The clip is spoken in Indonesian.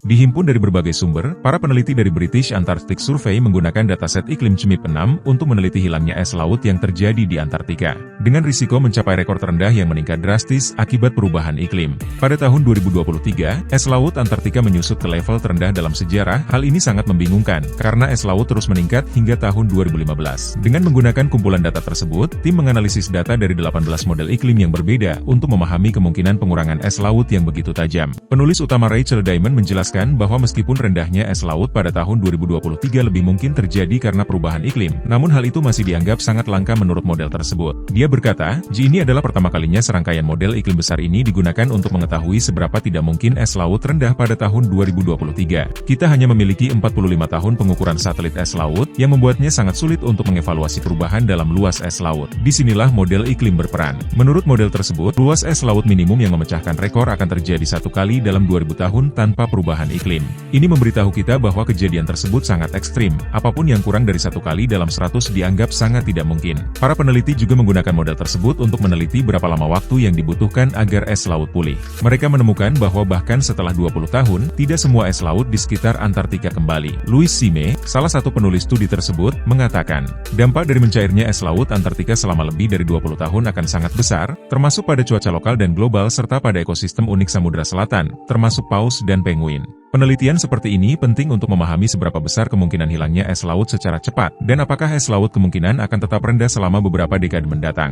Dihimpun dari berbagai sumber, para peneliti dari British Antarctic Survey menggunakan dataset iklim CMIP 6 untuk meneliti hilangnya es laut yang terjadi di Antartika, dengan risiko mencapai rekor terendah yang meningkat drastis akibat perubahan iklim. Pada tahun 2023, es laut Antartika menyusut ke level terendah dalam sejarah. Hal ini sangat membingungkan, karena es laut terus meningkat hingga tahun 2015. Dengan menggunakan kumpulan data tersebut, tim menganalisis data dari 18 model iklim yang berbeda untuk memahami kemungkinan pengurangan es laut yang begitu tajam. Penulis utama Rachel Diamond menjelaskan bahwa meskipun rendahnya es laut pada tahun 2023 lebih mungkin terjadi karena perubahan iklim, namun hal itu masih dianggap sangat langka menurut model tersebut. Dia berkata, ini adalah pertama kalinya serangkaian model iklim besar ini digunakan untuk mengetahui seberapa tidak mungkin es laut rendah pada tahun 2023. Kita hanya memiliki 45 tahun pengukuran satelit es laut, yang membuatnya sangat sulit untuk mengevaluasi perubahan dalam luas es laut. Disinilah model iklim berperan. Menurut model tersebut, luas es laut minimum yang memecahkan rekor akan terjadi satu kali dalam 2000 tahun tanpa perubahan iklim. Ini memberitahu kita bahwa kejadian tersebut sangat ekstrim. Apapun yang kurang dari satu kali dalam 100 dianggap sangat tidak mungkin. Para peneliti juga menggunakan model tersebut untuk meneliti berapa lama waktu yang dibutuhkan agar es laut pulih. Mereka menemukan bahwa bahkan setelah 20 tahun, tidak semua es laut di sekitar Antartika kembali. Louis Sime, salah satu penulis studi tersebut, mengatakan, dampak dari mencairnya es laut Antartika selama lebih dari 20 tahun akan sangat besar, termasuk pada cuaca lokal dan global serta pada ekosistem unik Samudra Selatan, termasuk paus dan penguin. Penelitian seperti ini penting untuk memahami seberapa besar kemungkinan hilangnya es laut secara cepat, dan apakah es laut kemungkinan akan tetap rendah selama beberapa dekade mendatang.